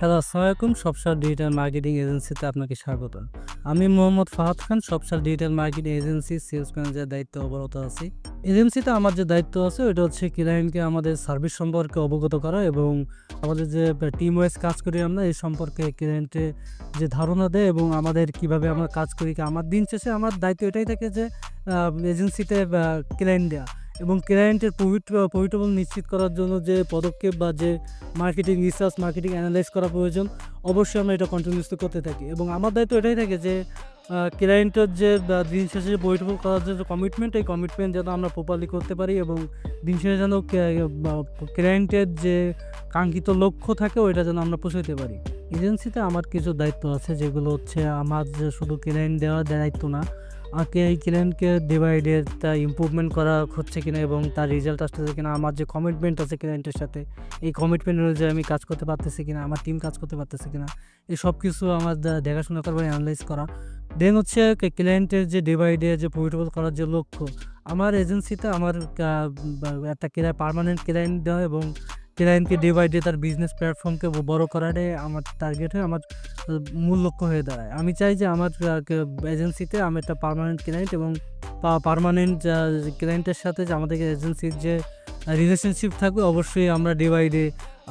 Hello, আসসালামু আলাইকুম। সবসার digital marketing এজেন্সিতে আপনাকে স্বাগতম। আমি মোহাম্মদ ফাহাদ খান, সবসার ডিজিটাল মার্কেটিং এজেন্সির সেলস ম্যানেজারের দায়িত্বে অবরত আছি। এজেন্সিতে আমার যে দায়িত্ব আছে ওইটা হচ্ছে ক্লায়েন্টকে আমাদের সার্ভিস সম্পর্কে অবগত করা এবং আমাদের যে টিম ওয়াইজ কাজ করি আমরা এই সম্পর্কে ক্লায়েন্টে যে ধারণা দেয় এবং আমাদের কিভাবে আমরা কাজ করি। আমার দিন শেষে আমার দায়িত্ব এটাই থাকে যে এজেন্সিতে ক্লায়েন্ট দেয়া এবং ক্লায়েন্টের প্রফিটেবল নিশ্চিত করার জন্য যে পদক্ষেপ বা যে মার্কেটিং রিসার্চ, মার্কেটিং এনালাইজ করা প্রয়োজন, অবশ্যই আমরা এটা কন্টিনিউয়াসলি করতে থাকি এবং আমার দায়িত্ব এটাই থাকে যে ক্লায়েন্টের যে দিন শেষে যে প্রফিটেবল করার যে কমিটমেন্ট, এই কমিটমেন্ট যেন আমরা প্রপারলি করতে পারি এবং দিন শেষে যেন ক্লায়েন্টের যে কাঙ্ক্ষিত লক্ষ্য থাকে ওইটা যেন আমরা পৌঁছাতে পারি। এজেন্সিতে আমার কিছু দায়িত্ব আছে যেগুলো হচ্ছে আমার যে শুধু ক্লায়েন্ট দেওয়ার দায়িত্ব না, আমাকে এই ক্লায়েন্টকে ডে বাই ডে তা ইমপ্রুভমেন্ট করা হচ্ছে কিনা এবং তার রেজাল্ট আসতেছে কিনা, আমার যে কমিটমেন্ট আছে ক্লায়েন্টের সাথে এই কমিটমেন্ট অনুযায়ী আমি কাজ করতে পারতেছি কিনা, আমার টিম কাজ করতে পারতেছে কিনা, এই সব কিছু আমার দেখাশোনা করবার অ্যানালাইজ করা। দেন হচ্ছে ক্লায়েন্টের যে ডে বাই ডে যে প্রফিটেবল করার যে লক্ষ্য, আমার এজেন্সিতে আমার একটা পার্মানেন্ট ক্লায়েন্ট দেওয়া এবং ক্লায়েন্টকে ডে বাই ডে তার বিজনেস প্ল্যাটফর্মকে বড় করাটাই আমার টার্গেট হয়ে আমার মূল লক্ষ্য হয়ে দাঁড়ায়। আমি চাই যে আমার এজেন্সিতে আমি একটা পার্মানেন্ট ক্লায়েন্ট এবং পার্মানেন্ট ক্লায়েন্টের সাথে যে আমাদের এজেন্সির যে রিলেশনশিপ থাকবে, অবশ্যই আমরা ডে বাই ডে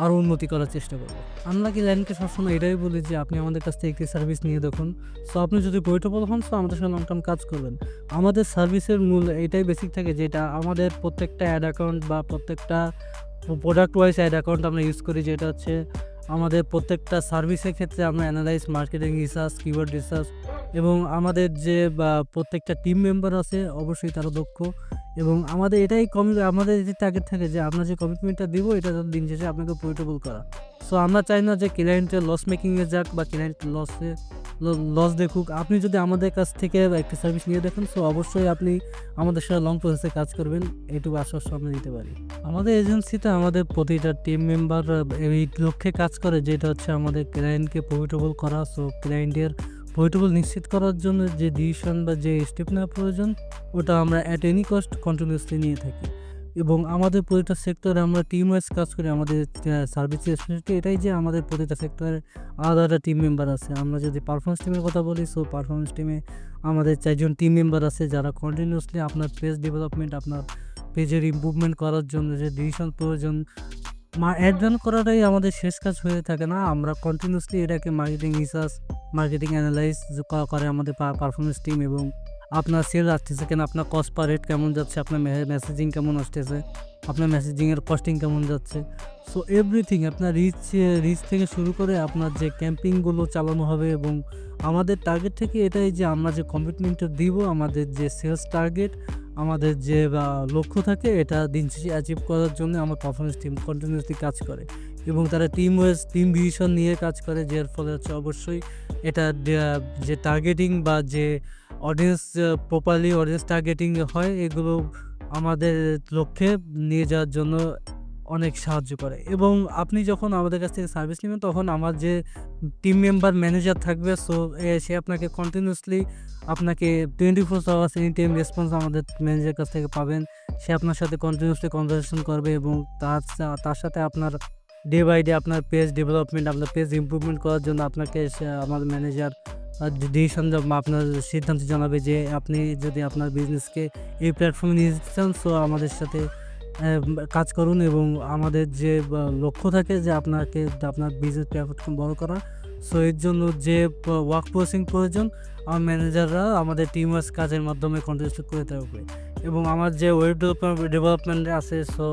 আরও উন্নতি করার চেষ্টা করব। আমরা ক্লায়েন্টকে সবসময় এটাই বলি যে আপনি আমাদের কাছ থেকে একটি সার্ভিস নিয়ে দেখুন। সো আপনি যদি প্রফিটেবল হন, সো আমাদের সাথে লং টার্ম কাজ করবেন। আমাদের সার্ভিসের মূল এটাই বেসিক থাকে যেটা আমাদের প্রত্যেকটা অ্যাড অ্যাকাউন্ট বা প্রত্যেকটা প্রোডাক্ট ওয়াইজ অ্যাড অ্যাকাউন্ট আমরা ইউজ করি, যেটা হচ্ছে আমাদের প্রত্যেকটা সার্ভিসের ক্ষেত্রে আমরা analyse, marketing research, keyword research এবং আমাদের যে প্রত্যেকটা টিম মেম্বার আছে অবশ্যই তারা দক্ষ এবং আমাদের এটাই আমাদের যে টার্গেট থাকে যে আমরা যে কমিটমেন্টটা দিব এটা দিন শেষে আপনাকে প্রফিটেবল করা। সো আমরা চাই না যে ক্লায়েন্টের লস মেকিংয়ে যাক বা ক্লায়েন্ট লস দেখুক। আপনি যদি আমাদের কাছ থেকে একটা সার্ভিস নিয়ে দেখেন, সো অবশ্যই আপনি আমাদের সাথে লং প্রসেসে কাজ করবেন, এইটুকু আশ্বাস আমরা দিতে পারি। আমাদের এজেন্সিতে আমাদের প্রতিটা টিম মেম্বার এই লক্ষ্যে কাজ করে যেটা হচ্ছে আমাদের ক্লায়েন্টকে প্রফিটেবল করা। সো ক্লায়েন্টের প্রফিটেবল নিশ্চিত করার জন্য যে ডিসিশন বা যে স্টেপ নেওয়া প্রয়োজন ওটা আমরা অ্যাট এনি কস্ট কন্টিনিউয়াসলি নিয়ে থাকি এবং আমাদের প্রতিটা সেক্টরে আমরা টিম ওয়াইজ কাজ করি। আমাদের সার্ভিসের স্পেশালিটি এটাই যে আমাদের প্রতিটা সেক্টরে আলাদা আলাদা টিম মেম্বার আছে। আমরা যদি পারফরমেন্স টিমের কথা বলি, সো পারফরমেন্স টিমে আমাদের 4 জন টিম মেম্বার আছে যারা কন্টিনিউয়াসলি আপনার পেজ ডেভেলপমেন্ট, আপনার পেজের ইমপ্রুভমেন্ট করার জন্য যে ডিসিশন প্রয়োজন অ্যাড করাটাই আমাদের শেষ কাজ হয়ে থাকে না। আমরা কন্টিনিউয়াসলি এটাকে মার্কেটিং রিসার্চ, মার্কেটিং অ্যানালাইজ করে আমাদের পারফরমেন্স টিম এবং আপনার সেল আসতেছে কেন, আপনার কস্ট পার রেট কেমন যাচ্ছে, আপনার মেসেজিং কেমন আসতেছে, আপনার মেসেজিংয়ের কস্টিং কেমন যাচ্ছে। সো এভরিথিং আপনার রিচ থেকে শুরু করে আপনার যে ক্যাম্পিংগুলো চালানো হবে এবং আমাদের টার্গেট থেকে এটাই যে আমরা যে কমিটমেন্টটা দিব, আমাদের যে সেলস টার্গেট, আমাদের যে লক্ষ্য থাকে এটা দিন শেষে অ্যাচিভ করার জন্য আমার পারফরমেন্স টিম কন্টিনিউয়াসলি কাজ করে এবং তারা টিম ভিশন নিয়ে কাজ করে, যার ফলে হচ্ছে অবশ্যই এটা যে টার্গেটিং বা যে অডিয়েন্স প্রপারলি অডিয়েন্স টার্গেটিং হয় এগুলো আমাদের লক্ষ্যে নিয়ে যাওয়ার জন্য অনেক সাহায্য করে। এবং আপনি যখন আমাদের কাছ থেকে সার্ভিস নেবেন তখন আমার যে টিম মেম্বার ম্যানেজার থাকবে, সো সে আপনাকে কন্টিনিউয়াসলি আপনাকে 24 আওয়ার্স এনি টাইম রেসপন্স আমাদের ম্যানেজারের কাছ থেকে পাবেন। সে আপনার সাথে কন্টিনিউয়াসলি কনভারসেশন করবে এবং তার সাথে আপনার ডে বাই ডে আপনার পেজ ডেভেলপমেন্ট, আপনার পেজ ইমপ্রুভমেন্ট করার জন্য আপনাকে আমাদের ম্যানেজার ডিসিশন আপনার সিদ্ধান্ত জানাবে যে আপনি যদি আপনার বিজনেসকে এই প্ল্যাটফর্মে নিয়ে যেতে চান, সো আমাদের সাথে কাজ করুন এবং আমাদের যে লক্ষ্য থাকে যে আপনার বিজনেস প্ল্যাটফর্ম বড় করা। সো এর জন্য যে ওয়ার্ক ফোর্সিং প্রয়োজন আমার ম্যানেজাররা আমাদের টিম ওয়াইজ কাজের মাধ্যমে কন্টিনিউ করে থাকবে এবং আমার যে ওয়েব ডেভেলপমেন্ট আছে, সো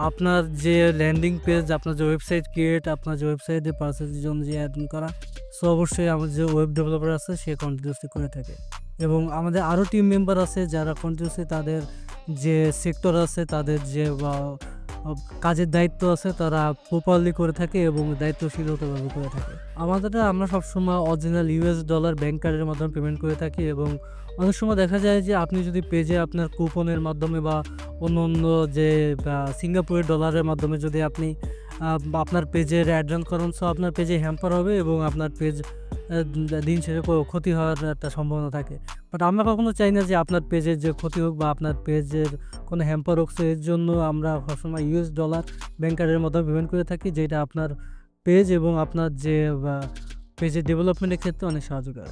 আপনার যে ল্যান্ডিং পেজ, আপনার যে ওয়েবসাইট ক্রিয়েট, আপনার যে ওয়েবসাইটে পারচেজের জন্য যে অ্যাড করা, সো অবশ্যই আমার যে ওয়েব ডেভেলপার আছে সে কন্টিনিউসলি করে থাকে এবং আমাদের আরও টিম মেম্বার আছে যারা কন্টিনিউসলি তাদের যে সেক্টর আছে, তাদের যে কাজের দায়িত্ব আছে তারা প্রপারলি করে থাকে এবং দায়িত্বশীলতাভাবে করে থাকে। আমরা সবসময় অরিজিনাল ইউএস ডলার ব্যাংক কার্ডের মাধ্যমে পেমেন্ট করে থাকি এবং অনেক সময় দেখা যায় যে আপনি যদি পেজে আপনার কুপনের মাধ্যমে বা অন্য যে সিঙ্গাপুরের ডলারের মাধ্যমে যদি আপনি আপনার পেজের অ্যাড করেন, সো আপনার পেজে হ্যাম্পার হবে এবং আপনার পেজ দিন শেষে ক্ষতি হওয়ার একটা সম্ভাবনা থাকে। বাট আমরা কখনো চাই না যে আপনার পেজের যে ক্ষতি হোক বা আপনার পেজের কোনো হ্যাম্পার হোক। সো এর জন্য আমরা সবসময় ইউএস ডলার ব্যাংক কার্ডের মাধ্যমে পেমেন্ট করে থাকি, যেটা আপনার পেজ এবং আপনার যে পেজের ডেভেলপমেন্টের ক্ষেত্রে অনেক সাহায্য করে।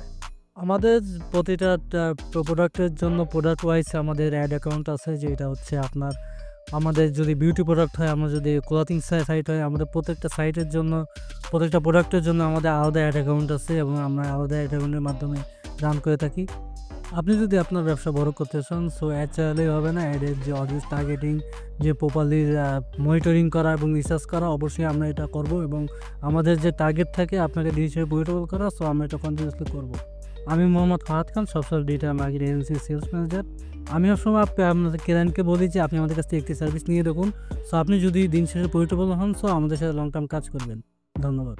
আমাদের প্রতিটা প্রোডাক্টের জন্য প্রোডাক্ট ওয়াইজ আমাদের অ্যাড অ্যাকাউন্ট আছে, যেটা হচ্ছে আপনার আমাদের যদি বিউটি প্রোডাক্ট হয়, আমরা যদি ক্লথিং সাইট হয়, আমাদের প্রত্যেকটা সাইটের জন্য প্রত্যেকটা প্রোডাক্টের জন্য আমাদের আলাদা অ্যাড অ্যাকাউন্ট আছে এবং আমরা আলাদা অ্যাড অ্যাকাউন্টের মাধ্যমে রান করে থাকি। আপনি যদি আপনার ব্যবসা বড় করতে চান, সো অ্যাড চালালেই হবে না। অ্যাডের যে অডিয়েন্স টার্গেটিং, যে প্রপারলি মনিটরিং করা এবং রিসার্চ করা, অবশ্যই আমরা এটা করব এবং আমাদের যে টার্গেট থাকে আপনাকে ডিজিটাল প্রফিটেবল করা, সো আমরা এটা কন্টিনিউসলি করব। আমি মোহাম্মদ ফাহাদ খান, সবসময় ডিজিটাল মার্কেটিং এজেন্সির সেলস ম্যানেজার। আমি সবসময় আপনাদের ক্লায়েন্টকে বলি যে আপনি আমাদের কাছ থেকে একটি সার্ভিস নিয়ে দেখুন, সো আপনি যদি দিন শেষে প্রফিটেবল হন, সো আমাদের সাথে লং টার্ম কাজ করবেন। ধন্যবাদ।